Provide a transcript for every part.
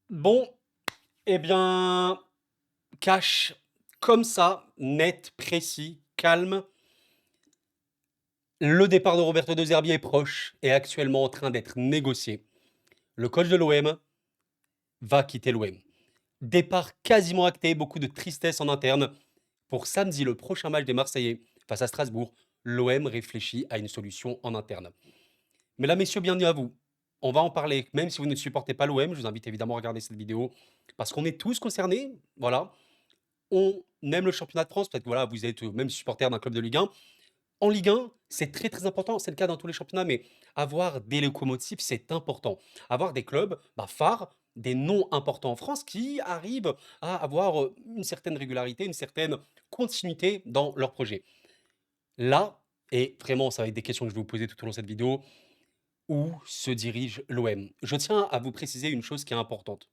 Bon, eh bien, cash, comme ça, net, précis, calme. Le départ de Roberto De Zerbi est proche et actuellement en train d'être négocié. Le coach de l'OM va quitter l'OM. Départ quasiment acté, beaucoup de tristesse en interne. Pour samedi, le prochain match des Marseillais face à Strasbourg, l'OM réfléchit à une solution en interne. Mesdames, messieurs, bienvenue à vous. On va en parler, même si vous ne supportez pas l'OM, je vous invite évidemment à regarder cette vidéo, parce qu'on est tous concernés, voilà. On aime le championnat de France, peut-être que voilà, vous êtes même supporter d'un club de Ligue 1. En Ligue 1, c'est très très important, c'est le cas dans tous les championnats, mais avoir des locomotives, c'est important. Avoir des clubs phares, des noms importants en France qui arrivent à avoir une certaine régularité, une certaine continuité dans leur projet. Là, et vraiment, ça va être des questions que je vais vous poser tout au long de cette vidéo, où se dirige l'OM? Je tiens à vous préciser une chose qui est importante.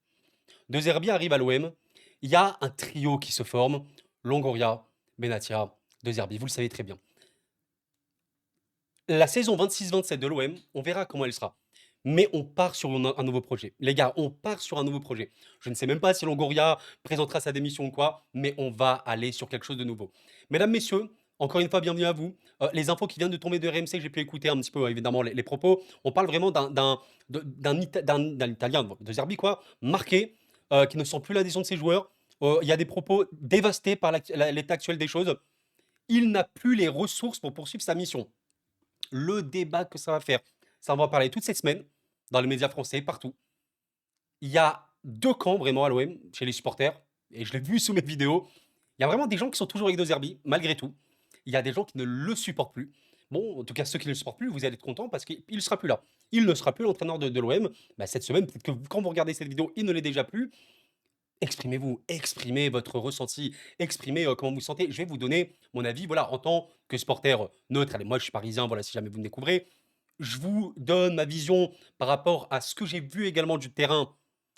De Zerbi arrive à l'OM, il y a un trio qui se forme, Longoria, Benatia, De Zerbi, vous le savez très bien. La saison 26-27 de l'OM, on verra comment elle sera. Mais on part sur un nouveau projet. Les gars, on part sur un nouveau projet. Je ne sais même pas si Longoria présentera sa démission ou quoi, mais on va aller sur quelque chose de nouveau. Mesdames, messieurs, encore une fois, bienvenue à vous. Les infos qui viennent de tomber de RMC, j'ai pu écouter un petit peu, évidemment, les propos. On parle vraiment d'un Italien, de Zerbi, quoi, marqué, qui ne sent plus l'adhésion de ses joueurs. Il y a des propos dévastés par l'état actuel des choses. Il n'a plus les ressources pour poursuivre sa mission. Le débat que ça va faire, ça, on va en parler toute cette semaine, dans les médias français, partout. Il y a 2 camps vraiment à l'OM, chez les supporters, et je l'ai vu sous mes vidéos. Il y a vraiment des gens qui sont toujours avec De Zerbi, malgré tout. Il y a des gens qui ne le supportent plus. Bon, en tout cas, ceux qui ne le supportent plus, vous allez être contents parce qu'il ne sera plus là. Il ne sera plus l'entraîneur de l'OM. Cette semaine, peut-être que quand vous regardez cette vidéo, il ne l'est déjà plus. Exprimez-vous, exprimez votre ressenti, exprimez comment vous vous sentez. Je vais vous donner mon avis, voilà, en tant que supporter neutre. Allez, moi, je suis parisien, voilà, si jamais vous me découvrez. Je vous donne ma vision par rapport à ce que j'ai vu également du terrain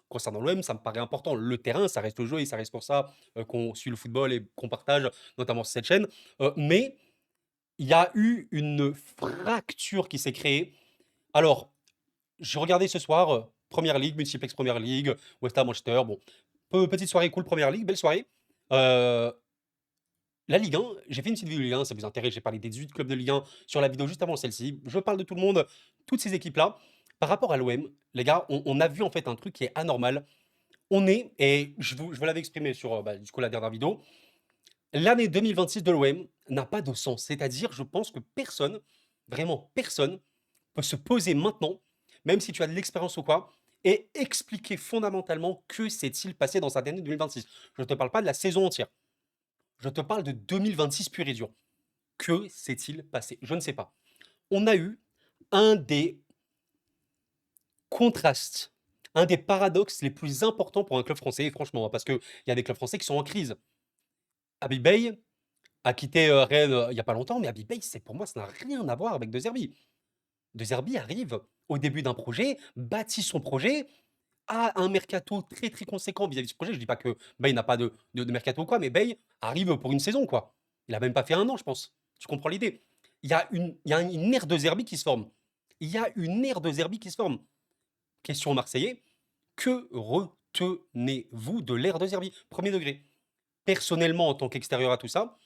concernant l'OM, ça me paraît important. Le terrain, ça reste le jeu et ça reste pour ça qu'on suit le football et qu'on partage notamment sur cette chaîne. Mais il y a eu une fracture qui s'est créée. Alors, j'ai regardé ce soir, Première Ligue, multiplex Première Ligue, West Ham, Manchester. Bon, petite soirée cool, Première Ligue, belle soirée. Euh, la Ligue 1, j'ai fait une petite vidéo Ligue 1, ça vous intéresse, j'ai parlé des 18 clubs de Ligue 1 sur la vidéo juste avant celle-ci. Je parle de tout le monde, toutes ces équipes-là. Par rapport à l'OM, les gars, on a vu en fait un truc qui est anormal. On est, et je vous l'avais exprimé sur du coup, la dernière vidéo, l'année 2026 de l'OM n'a pas de sens. C'est-à-dire, je pense que personne, vraiment personne, peut se poser maintenant, même si tu as de l'expérience ou quoi, et expliquer fondamentalement que s'est-il passé dans cette année 2026. Je ne te parle pas de la saison entière. Je te parle de 2026 pur et dur. Que s'est-il passé? Je ne sais pas. On a eu un des contrastes, un des paradoxes les plus importants pour un club français, franchement, parce qu'il y a des clubs français qui sont en crise. Habib Bey a quitté Rennes il n'y a pas longtemps, mais Habib Bey, pour moi, ça n'a rien à voir avec De Zerbi. De Zerbi arrive au début d'un projet, bâtit son projet, a un mercato très très conséquent vis-à-vis de ce projet. Je ne dis pas que Bey n'a pas de mercato ou quoi, mais Bey arrive pour une saison, quoi. Il n'a même pas fait un an, je pense. Tu comprends l'idée? Il y a une ère de Zerbi qui se forme. Il y a une ère de Zerbi qui se forme. Question aux Marseillais, que retenez-vous de l'ère de Zerbi? Premier degré. Personnellement, en tant qu'extérieur à tout ça,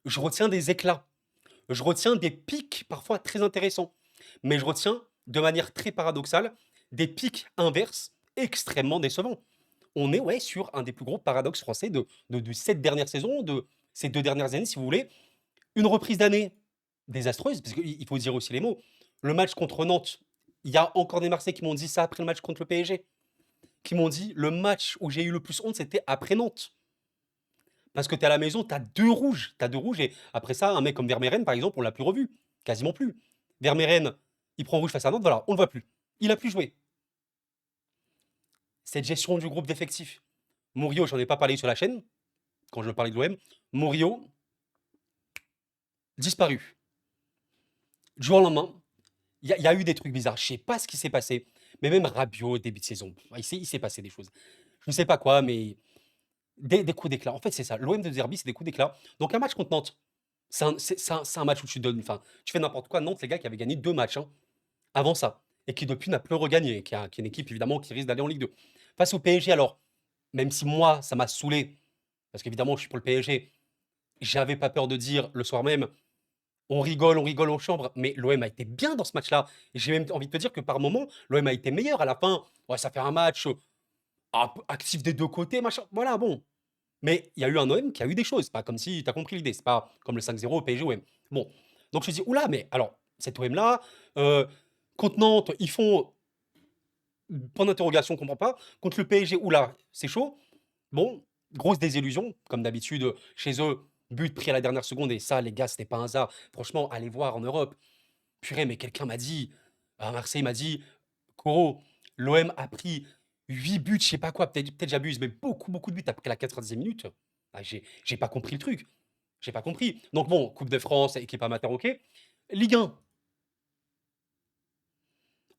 je retiens des éclats. Je retiens des pics parfois très intéressants. Mais je retiens, de manière très paradoxale, des pics inverses extrêmement décevants. On est ouais, sur un des plus gros paradoxes français de cette dernière saison, de ces 2 dernières années, si vous voulez. Une reprise d'année désastreuse, parce qu'il faut dire aussi les mots. Le match contre Nantes, il y a encore des Marseillais qui m'ont dit ça après le match contre le PSG, qui m'ont dit le match où j'ai eu le plus honte, c'était après Nantes. Parce que tu es à la maison, tu as 2 rouges. Tu as 2 rouges et après ça, un mec comme Vermeeren, par exemple, on l'a plus revu. Quasiment plus. Vermeeren, il prend rouge face à Nantes, voilà, on le voit plus. Il a plus joué. Cette gestion du groupe d'effectifs. Murillo, j'en ai pas parlé sur la chaîne, quand je parlais de l'OM. Murillo, disparu. Du jour au lendemain, il y a eu des trucs bizarres. Je sais pas ce qui s'est passé. Mais même Rabiot, début de saison, il s'est passé des choses. Je ne sais pas quoi, mais des coups d'éclat. En fait, c'est ça. L'OM de Zerbi, c'est des coups d'éclat. Donc un match contre Nantes, c'est un match où tu donnes, enfin, tu fais n'importe quoi. Nantes, les gars, qui avaient gagné 2 matchs avant ça, et qui depuis n'a plus regagné, qui est une équipe évidemment qui risque d'aller en Ligue 2. Face au PSG, alors, même si moi, ça m'a saoulé, parce qu'évidemment, je suis pour le PSG, j'avais pas peur de dire le soir même, on rigole en chambre, mais l'OM a été bien dans ce match-là. Et j'ai même envie de te dire que par moment, l'OM a été meilleur à la fin. Ouais, ça fait un match actif des deux côtés, machin. Voilà, bon. Mais il y a eu un OM qui a eu des choses. C'est pas comme si tu as compris l'idée. C'est pas comme le 5-0 au PSG OM. Bon. Donc je me dis, oula, mais alors, cet OM-là, contre Nantes, ils font point d'interrogation, on comprend pas. Contre le PSG, oula, c'est chaud. Bon, grosse désillusion, comme d'habitude, chez eux, but pris à la dernière seconde, et ça, les gars, c'était pas un hasard. Franchement, allez voir en Europe. Purée, mais quelqu'un m'a dit, à Marseille m'a dit, Coro, l'OM a pris 8 buts, je sais pas quoi, peut-être j'abuse, mais beaucoup, beaucoup de buts après la 90e minute. Ah, j'ai pas compris le truc. J'ai pas compris. Donc bon, Coupe de France, équipe amateur, ok. Ligue 1,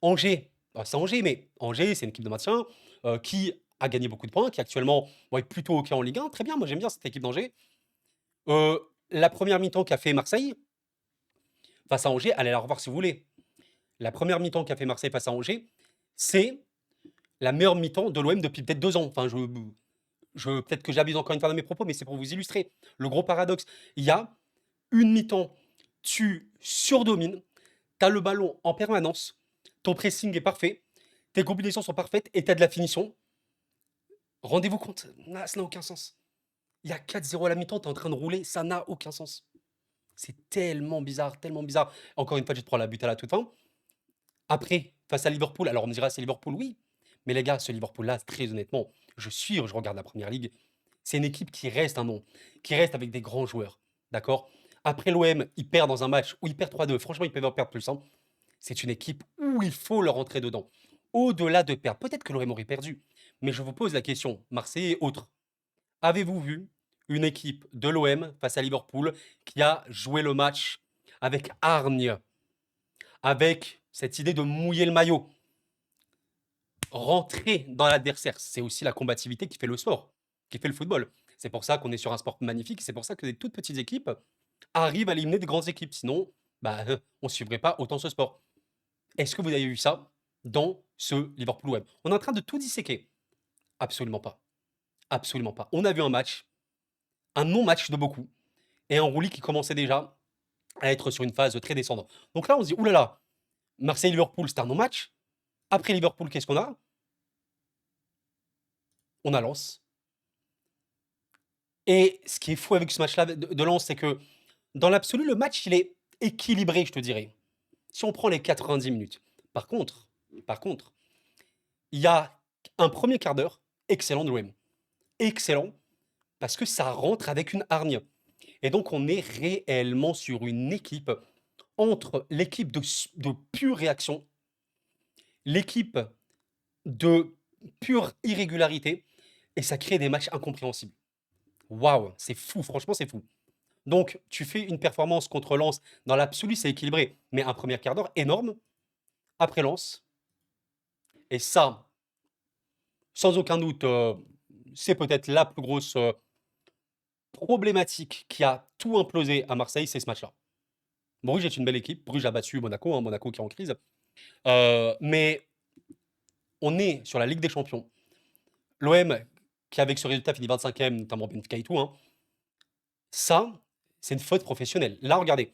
Angers. Ah, c'est Angers, mais Angers, c'est une équipe de maintien qui a gagné beaucoup de points, qui actuellement est plutôt ok en Ligue 1. Très bien, moi j'aime bien cette équipe d'Angers. La première mi-temps qu'a fait Marseille face à Angers, allez la revoir si vous voulez. La première mi-temps qu'a fait Marseille face à Angers, c'est la meilleure mi-temps de l'OM depuis peut-être 2 ans. Enfin, peut-être que j'abuse encore une fois dans mes propos, mais c'est pour vous illustrer le gros paradoxe. Il y a une mi-temps, tu surdomines, tu as le ballon en permanence, ton pressing est parfait, tes combinaisons sont parfaites et tu as de la finition. Rendez-vous compte, ça n'a aucun sens. Il y a 4-0 à la mi-temps, tu es en train de rouler, ça n'a aucun sens. C'est tellement bizarre, tellement bizarre. Encore une fois, je te prends la but à la toute fin. Après, face à Liverpool, alors on me dira c'est Liverpool, oui. Mais les gars, ce Liverpool-là, très honnêtement, je regarde la première ligue. C'est une équipe qui reste un nom, qui reste avec des grands joueurs. D'accord. Après l'OM, ils perdent dans un match où ils perdent 3-2. Franchement, ils peuvent en perdre plus, hein. C'est une équipe où il faut leur rentrer dedans. Au-delà de perdre, peut-être que l'OM aurait perdu. Mais je vous pose la question, Marseille et autres. Avez-vous vu une équipe de l'OM face à Liverpool qui a joué le match avec hargne, avec cette idée de mouiller le maillot, rentrer dans l'adversaire? C'est aussi la combativité qui fait le sport, qui fait le football. C'est pour ça qu'on est sur un sport magnifique. C'est pour ça que des toutes petites équipes arrivent à éliminer des grandes équipes. Sinon, bah, on ne suivrait pas autant ce sport. Est-ce que vous avez vu ça dans ce Liverpool Web? On est en train de tout disséquer. Absolument pas. Absolument pas. On a vu un match, un non-match de beaucoup, et un roulis qui commençait déjà à être sur une phase très descendante. Donc là, on se dit, oulala, Marseille-Liverpool, c'est un non-match. Après Liverpool, qu'est-ce qu'on a? On a Lens. Et ce qui est fou avec ce match-là de Lens, c'est que dans l'absolu, le match, il est équilibré, je te dirais. Si on prend les 90 minutes. Par contre, par contre, il y a un premier quart d'heure excellent de l'OM. Excellent, parce que ça rentre avec une hargne. Et donc, on est réellement sur une équipe entre l'équipe de pure réaction, l'équipe de pure irrégularité, et ça crée des matchs incompréhensibles. Waouh, c'est fou, franchement, c'est fou. Donc, tu fais une performance contre Lens, dans l'absolu, c'est équilibré, mais un premier quart d'heure énorme, après Lens, et ça, sans aucun doute, c'est peut-être la plus grosse problématique qui a tout implosé à Marseille, c'est ce match-là. Bruges est une belle équipe, Bruges a battu Monaco, hein, Monaco qui est en crise, mais on est sur la Ligue des Champions. L'OM, qui avec ce résultat finit 25e, notamment Benfica et tout, hein, ça, c'est une faute professionnelle. Là, regardez,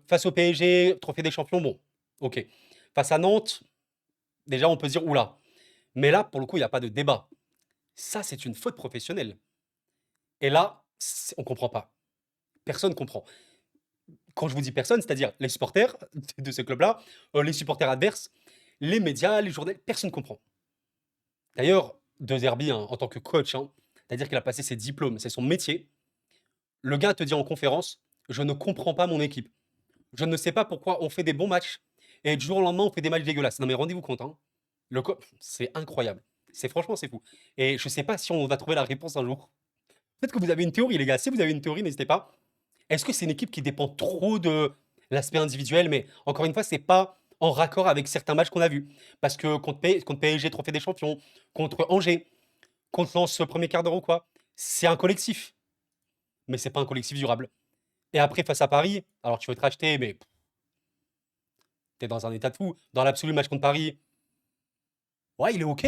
face au PSG, trophée des champions, bon, ok. Face à Nantes, déjà, on peut se dire, oula. Mais là, pour le coup, il n'y a pas de débat. Ça, c'est une faute professionnelle. Et là, on comprend pas. Personne comprend. Quand je vous dis personne, c'est-à-dire les supporters de ce club-là, les supporters adverses, les médias, les journalistes, personne ne comprend. D'ailleurs, De Zerbi, hein, en tant que coach, hein, c'est-à-dire qu'il a passé ses diplômes, c'est son métier. Le gars te dit en conférence, je ne comprends pas mon équipe. Je ne sais pas pourquoi on fait des bons matchs et du jour au lendemain, on fait des matchs dégueulasses. Non mais rendez-vous compte, hein. C'est incroyable. Franchement, c'est fou. Et je sais pas si on va trouver la réponse un jour. Peut-être que vous avez une théorie, les gars. Si vous avez une théorie, n'hésitez pas. Est-ce que c'est une équipe qui dépend trop de l'aspect individuel? Mais encore une fois, c'est pas en raccord avec certains matchs qu'on a vus. Parce que contre PSG, Trophée des Champions, contre Angers, contre Lens, ce premier quart d'heure ou quoi, c'est un collectif. Mais c'est pas un collectif durable. Et après, face à Paris, alors tu veux te racheter, mais t'es dans un état de fou. Dans l'absolu, match contre Paris, ouais, il est ok.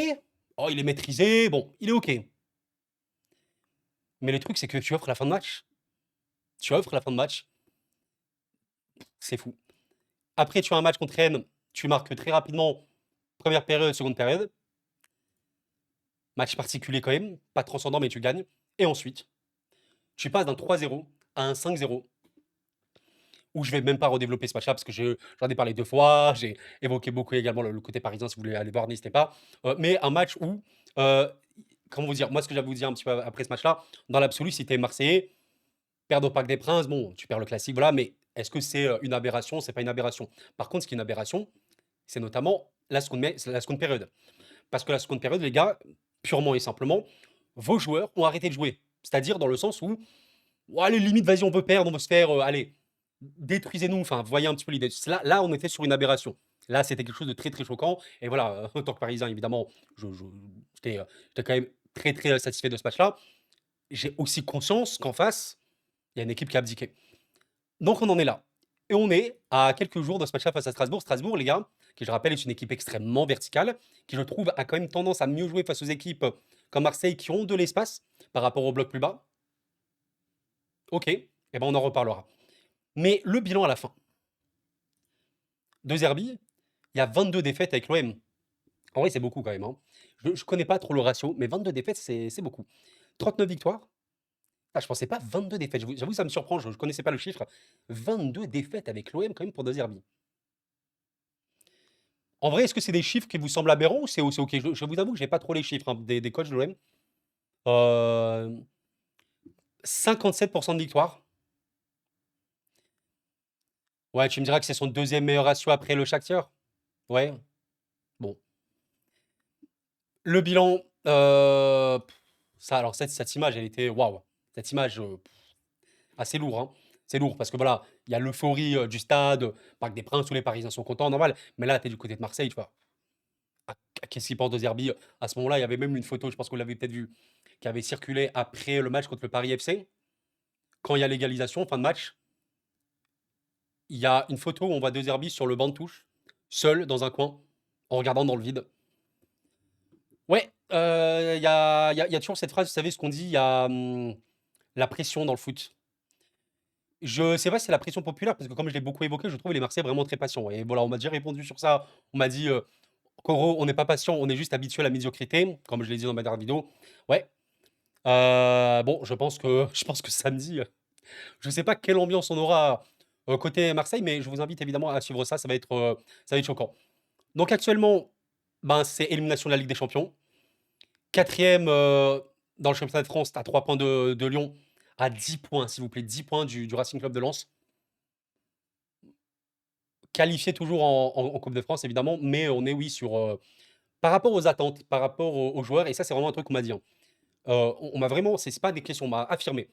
Oh, il est maîtrisé, bon, il est OK. Mais le truc, c'est que tu offres la fin de match. Tu offres la fin de match, c'est fou. Après, tu as un match contre Rennes, tu marques très rapidement, première période, seconde période. Match particulier quand même, pas transcendant, mais tu gagnes. Et ensuite, tu passes d'un 3-0 à un 5-0, où je vais même pas redévelopper ce match-là, parce que j'en ai parlé 2 fois, j'ai évoqué beaucoup également le côté parisien, si vous voulez aller voir, n'hésitez pas. Mais un match où, euh, comment vous dire, moi ce que j'avais à vous dire un petit peu après ce match-là, dans l'absolu, si t'es Marseillais, perdre au Parc des Princes, bon, tu perds le classique, voilà, mais est-ce que c'est une aberration? C'est pas une aberration. Par contre, ce qui est une aberration, c'est notamment la seconde période. Parce que la seconde période, les gars, purement et simplement, vos joueurs ont arrêté de jouer. C'est-à-dire dans le sens où, ouais, allez, limite, vas-y, on veut perdre, on veut se faire, allez, détruisez-nous. Enfin, vous voyez un petit peu l'idée. Là, on était sur une aberration. Là, c'était quelque chose de très, très choquant. Et voilà, en tant que Parisien, évidemment, j'étais quand même très, très satisfait de ce match-là. J'ai aussi conscience qu'en face, il y a une équipe qui a abdiqué. Donc, on en est là. Et on est à quelques jours de ce match-là face à Strasbourg. Strasbourg, les gars, qui je rappelle est une équipe extrêmement verticale, qui je trouve a quand même tendance à mieux jouer face aux équipes comme Marseille qui ont de l'espace par rapport au bloc plus bas. Ok, et ben on en reparlera. Mais le bilan à la fin. De Zerbi, il y a 22 défaites avec l'OM. En vrai, c'est beaucoup quand même, hein. Je connais pas trop le ratio, mais 22 défaites, c'est beaucoup. 39 victoires. Ah, je pensais pas 22 défaites. J'avoue, ça me surprend, je connaissais pas le chiffre. 22 défaites avec l'OM quand même pour De Zerbi. En vrai, est-ce que c'est des chiffres qui vous semblent aberrants ou c'est OK? Je vous avoue que j'ai pas trop les chiffres, hein, des coachs de l'OM. Heu, 57 de victoires. Ouais, tu me diras que c'est son deuxième meilleur ratio après le Shakhtar? Ouais, bon. Le bilan, ça alors cette image, elle était waouh! Cette image, assez lourd, hein. C'est lourd parce que voilà, il y a l'euphorie, du stade, Parc des Princes, tous les Parisiens sont contents, normal. Mais là, tu es du côté de Marseille, tu vois? Ah, qu'est-ce qu'il pense de Zerbi? À ce moment-là, il y avait même une photo, je pense que vous l'avez peut-être vue, qui avait circulé après le match contre le Paris FC. Quand il y a l'égalisation, fin de match, il y a une photo où on voit De Zerbi sur le banc de touche, seul dans un coin, en regardant dans le vide. Ouais, il y a toujours cette phrase, vous savez ce qu'on dit, il y a la pression dans le foot. Je sais pas si c'est la pression populaire, parce que comme je l'ai beaucoup évoqué, je trouve les Marseillais vraiment très patients. Et voilà, on m'a déjà répondu sur ça. On m'a dit, Koro, on n'est pas patient, on est juste habitué à la médiocrité, comme je l'ai dit dans ma dernière vidéo. Ouais. Bon, je pense que samedi, je sais pas quelle ambiance on aura côté Marseille, mais je vous invite évidemment à suivre ça, ça va être choquant. Donc actuellement, ben, c'est élimination de la Ligue des Champions. Quatrième dans le championnat de France, à 3 points de Lyon, à 10 points, s'il vous plaît, 10 points du Racing Club de Lens. Qualifié toujours en Coupe de France, évidemment, mais on est, oui, sur. Par rapport aux attentes, par rapport aux joueurs, et ça, c'est vraiment un truc qu'on m'a dit, hein. On m'a vraiment, c'est pas des questions, on m'a affirmé.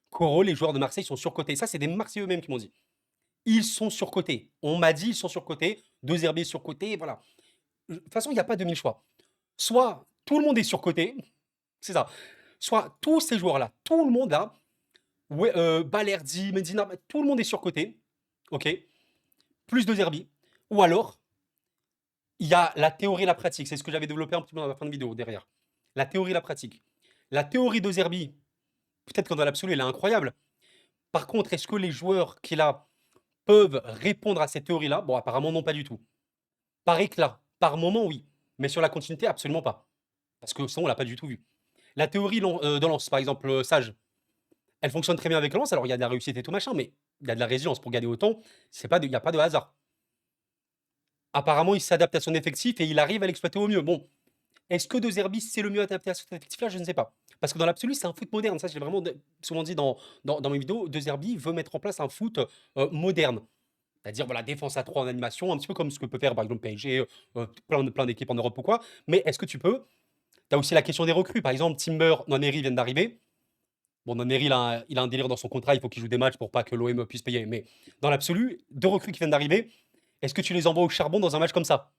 Coro, les joueurs de Marseille sont surcotés. Ça, c'est des Marseillais eux-mêmes qui m'ont dit. Ils sont surcotés. On m'a dit, ils sont surcotés. De Zerbi est surcoté, voilà. De toute façon, il n'y a pas 2000 choix. Soit tout le monde est surcoté, c'est ça. Soit tous ces joueurs-là, tout le monde là, ouais, Balerdi, Medina, tout le monde est surcoté, ok, plus de Zerbi. Ou alors, il y a la théorie et la pratique. C'est ce que j'avais développé un petit peu dans la fin de vidéo derrière. La théorie et la pratique. La théorie de Zerbi, peut-être qu'en dans l'absolu, elle est incroyable. Par contre, est-ce que les joueurs qu'il a peuvent répondre à cette théorie-là? Bon, apparemment, non, pas du tout. Par éclat, par moment, oui. Mais sur la continuité, absolument pas. Parce que sinon, on l'a pas du tout vu. La théorie de Lens, par exemple, Sage, elle fonctionne très bien avec Lens. Alors, il y a de la réussite et tout machin, mais il y a de la résilience pour gagner autant. Il n'y a pas de hasard. Apparemment, il s'adapte à son effectif et il arrive à l'exploiter au mieux. Bon, est-ce que De Zerbi, c'est le mieux adapté à cet effectif-là? Je ne sais pas. Parce que dans l'absolu, c'est un foot moderne. Ça, je l'ai vraiment souvent dit dans mes vidéos. De Zerbi veut mettre en place un foot moderne. C'est-à-dire, voilà, défense à 3 en animation, un petit peu comme ce que peut faire par exemple PSG, plein d'équipes en Europe ou quoi. Mais est-ce que tu peux? Tu as aussi la question des recrues. Par exemple, Timber, Nwaneri viennent d'arriver. Bon, Nwaneri, il a un délire dans son contrat, il faut qu'il joue des matchs pour pas que l'OM puisse payer. Mais dans l'absolu, 2 recrues qui viennent d'arriver, est-ce que tu les envoies au charbon dans un match comme ça?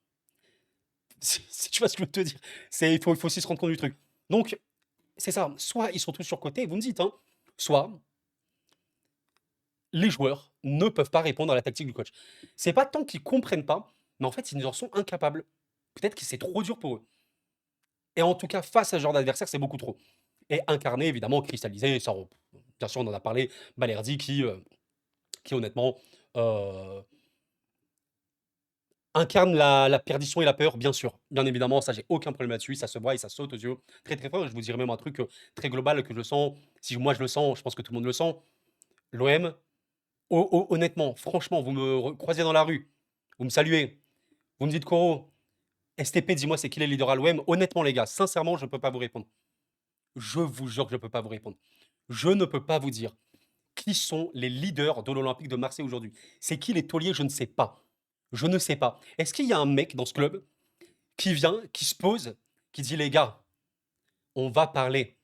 Si tu vois ce que je veux te dire. Il faut aussi se rendre compte du truc. Donc, c'est ça. Soit ils sont tous surcotés, vous me dites, hein. Soit les joueurs ne peuvent pas répondre à la tactique du coach. C'est pas tant qu'ils comprennent pas, mais en fait, ils en sont incapables. Peut-être que c'est trop dur pour eux. Et en tout cas, face à ce genre d'adversaire, c'est beaucoup trop. Et incarné, évidemment, cristallisé, ça, bien sûr, on en a parlé, Balerdi qui honnêtement, euh, incarne la perdition et la peur, bien sûr. Bien évidemment, ça, j'ai aucun problème là-dessus. Ça se voit et ça saute aux yeux très très fort. Et je vous dirais même un truc très global que je sens. Si moi je le sens, je pense que tout le monde le sent. L'OM, honnêtement, franchement, vous me croisez dans la rue, vous me saluez, vous me dites Koro, STP, dis-moi c'est qui les leaders à l'OM. Honnêtement, les gars, sincèrement, je ne peux pas vous répondre. Je vous jure que je ne peux pas vous répondre. Je ne peux pas vous dire qui sont les leaders de l'Olympique de Marseille aujourd'hui. C'est qui les tauliers? Je ne sais pas. Je ne sais pas. Est-ce qu'il y a un mec dans ce club qui vient, qui se pose, qui dit les gars, on va parler,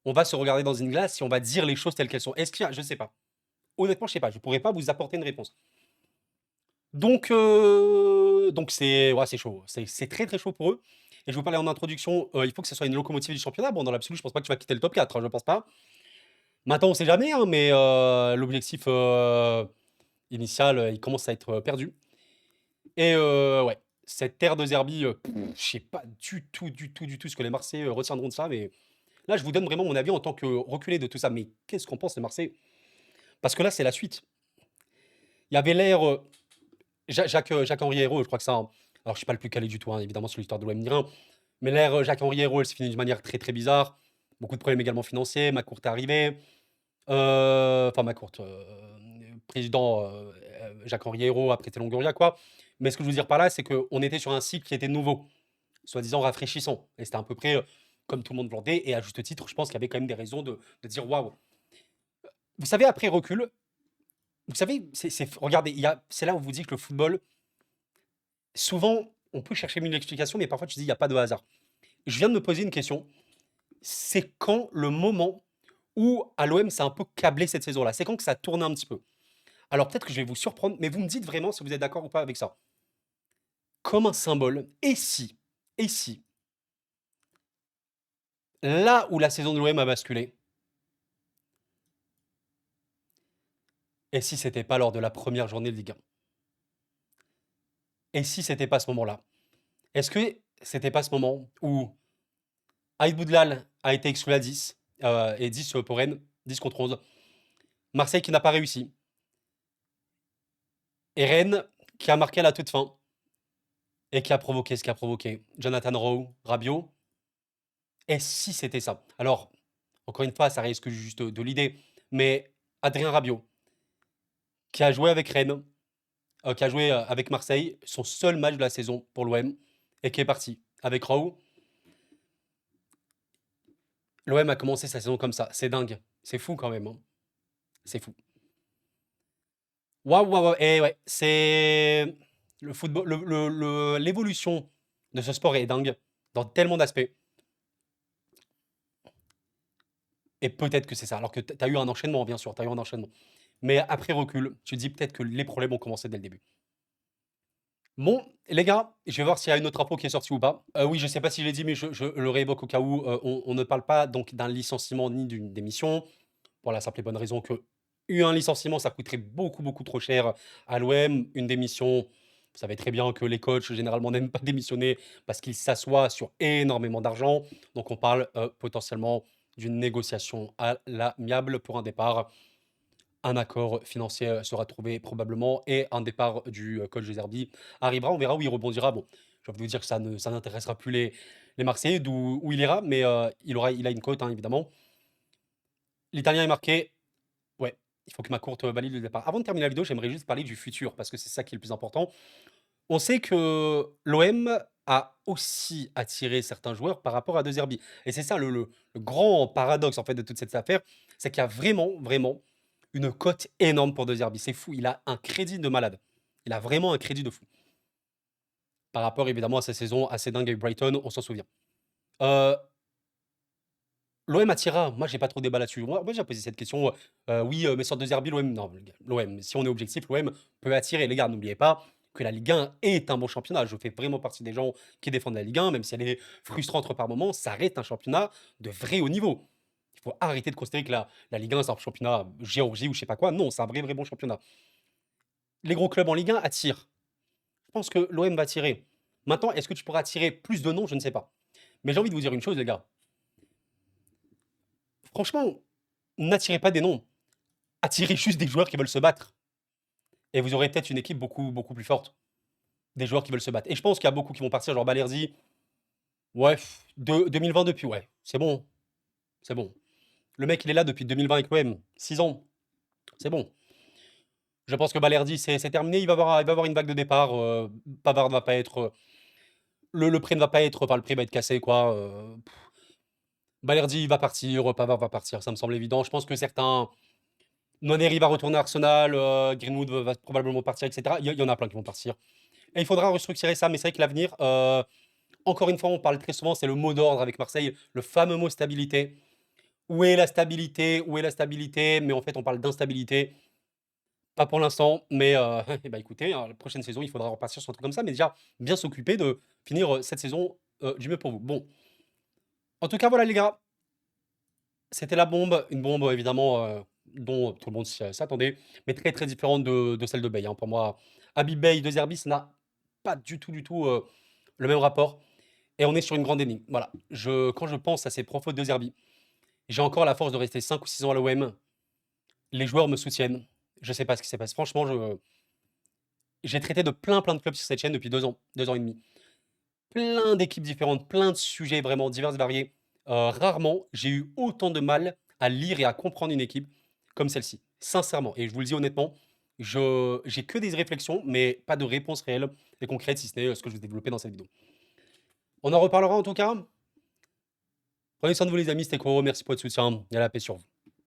on va se regarder dans une glace et on va dire les choses telles qu'elles sont. Est-ce qu'il y a, je sais pas. Honnêtement, je sais pas. Je pourrais pas vous apporter une réponse. Donc c'est ouais, c'est chaud. C'est très très chaud pour eux. Et je vous parlais en introduction, il faut que ce soit une locomotive du championnat. Bon, dans l'absolu, je pense pas que tu vas quitter le top 4, hein, je pense pas. Maintenant, on sait jamais, hein, mais l'objectif initial, il commence à être perdu. Et ouais, cette terre de Zerbi, je sais pas du tout ce que les Marseillais retiendront de ça, mais là, je vous donne vraiment mon avis en tant que reculé de tout ça. Mais qu'est-ce qu'on pense les Marseillais? Parce que là, c'est la suite. Il y avait l'air, Jacques-Henri Hérault, je crois que ça, hein. Alors, je suis pas le plus calé du tout, hein, évidemment, sur l'histoire de l'OM ni rien, mais l'ère Jacques-Henri Hérault, elle se finit d'une manière très très bizarre. Beaucoup de problèmes également financiers. McCourt est arrivé. Enfin, McCourt, président Jacques-Henri Hérault, après c'était Longoria, quoi. Mais ce que je veux dire par là, c'est qu'on était sur un cycle qui était nouveau, soi-disant rafraîchissant. Et c'était à peu près comme tout le monde vendait. Et à juste titre, je pense qu'il y avait quand même des raisons de dire waouh. Vous savez, après recul, vous savez, regardez, c'est là où on vous dit que le football, souvent, on peut chercher mille explications, mais parfois tu te dis, il n'y a pas de hasard. Je viens de me poser une question. C'est quand le moment où à l'OM, c'est un peu câblé cette saison-là? C'est quand que ça tourne un petit peu? Alors peut-être que je vais vous surprendre, mais vous me dites vraiment si vous êtes d'accord ou pas avec ça. Comme un symbole, et si, là où la saison de l'OM a basculé, et si c'était pas lors de la première journée de Ligue 1? Et si c'était pas ce moment-là? Est-ce que c'était pas ce moment où Aïd Boudlal a été exclu à 10, et 10 pour Rennes, 10 contre 11. Marseille qui n'a pas réussi. Et Rennes qui a marqué à la toute fin et qui a provoqué ce qu'a provoqué Jonathan Rowe, Rabiot. Et si c'était ça? Alors, encore une fois, ça risque juste de l'idée, mais Adrien Rabiot, qui a joué avec Rennes, qui a joué avec Marseille, son seul match de la saison pour l'OM, et qui est parti avec Rowe. L'OM a commencé sa saison comme ça. C'est dingue. C'est fou quand même, hein. C'est fou. Waouh, waouh, waouh. Et ouais, c'est le football, l'évolution de ce sport est dingue dans tellement d'aspects. Et peut-être que c'est ça. Alors que tu as eu un enchaînement, bien sûr, tu as eu un enchaînement. Mais après recul, tu te dis peut-être que les problèmes ont commencé dès le début. Bon, les gars, je vais voir s'il y a une autre info qui est sortie ou pas. Oui, je sais pas si je l'ai dit, mais je le réévoque au cas où. On ne parle pas donc d'un licenciement ni d'une démission, pour la simple et bonne raison que un licenciement, ça coûterait beaucoup, beaucoup trop cher à l'OM. Une démission, vous savez très bien que les coachs, généralement, n'aiment pas démissionner parce qu'ils s'assoient sur énormément d'argent. Donc, on parle potentiellement d'une négociation à l'amiable pour un départ. Un accord financier sera trouvé probablement et un départ du coach de Zerbi arrivera. On verra où il rebondira. Bon, je vais vous dire que ça n'intéressera plus les Marseillais, d'où où il ira, mais il a une cote, hein, évidemment. L'Italien est marqué. Ouais, il faut que ma courte valide le départ. Avant de terminer la vidéo, j'aimerais juste parler du futur parce que c'est ça qui est le plus important. On sait que l'OM a aussi attiré certains joueurs par rapport à De Zerbi. Et c'est ça le grand paradoxe en fait de toute cette affaire, c'est qu'il y a vraiment, vraiment une cote énorme pour De Zerbi. C'est fou, il a un crédit de malade. Il a vraiment un crédit de fou. Par rapport évidemment à sa saison assez dingue avec Brighton, on s'en souvient. Euh, L'OM attirera, moi j'ai pas trop de débat là-dessus. Moi j'ai posé cette question, oui, mais sur De Zerbi, l'OM, non, les gars, l'OM, si on est objectif, l'OM peut attirer. Les gars, n'oubliez pas que la Ligue 1 est un bon championnat. Je fais vraiment partie des gens qui défendent la Ligue 1, même si elle est frustrante par moments, ça reste un championnat de vrai haut niveau. Il faut arrêter de considérer que la Ligue 1, c'est un championnat Géorgie ou je sais pas quoi. Non, c'est un vrai, vrai bon championnat. Les gros clubs en Ligue 1 attirent. Je pense que l'OM va attirer. Maintenant, est-ce que tu pourras attirer plus de noms? Je ne sais pas. Mais j'ai envie de vous dire une chose, les gars. Franchement, n'attirez pas des noms. Attirez juste des joueurs qui veulent se battre. Et vous aurez peut-être une équipe beaucoup, beaucoup plus forte. Des joueurs qui veulent se battre. Et je pense qu'il y a beaucoup qui vont partir, genre Balerzi. Ouais, 2020 depuis, ouais. C'est bon. C'est bon. Le mec, il est là depuis 2020 avec l'OM. 6 ans. C'est bon. Je pense que Balerdi, c'est terminé. Il va avoir une vague de départ. Pavard ne va pas être. Le prêt ne va pas être. Enfin, le prêt va être cassé, quoi. Balerdi va partir. Pavard va partir. Ça me semble évident. Je pense que certains. Noneri va retourner à Arsenal. Greenwood va probablement partir, etc. Il y en a plein qui vont partir. Et il faudra restructurer ça. Mais c'est vrai que l'avenir. Encore une fois, on parle très souvent. C'est le mot d'ordre avec Marseille. Le fameux mot stabilité. Où est la stabilité? Où est la stabilité? Mais en fait, on parle d'instabilité. Pas pour l'instant, mais eh bah, écoutez, la prochaine saison, il faudra repartir sur un truc comme ça, mais déjà bien s'occuper de finir, cette saison, du mieux pour vous. Bon, en tout cas, voilà les gars, c'était la bombe, une bombe évidemment, dont tout le monde s'attendait, mais très, très différente de celle de Bale, hein. Pour moi, Habib Beye, De Zerbi, ça n'a pas du tout, le même rapport et on est sur une grande énigme. Voilà, quand je pense à ces profs de Zerbi, j'ai encore la force de rester 5 ou 6 ans à l'OM. Les joueurs me soutiennent. Je sais pas ce qui s'est passé. Franchement, j'ai traité de plein, plein de clubs sur cette chaîne depuis 2 ans et demi. Plein d'équipes différentes, plein de sujets vraiment divers et variés. Rarement, j'ai eu autant de mal à lire et à comprendre une équipe comme celle-ci. Sincèrement. Et je vous le dis honnêtement, j'ai que des réflexions, mais pas de réponse réelle et concrète, si ce n'est ce que je vais développer dans cette vidéo. On en reparlera en tout cas. Prenez soin de vous les amis, c'était Koro, merci pour votre soutien et à la paix sur vous.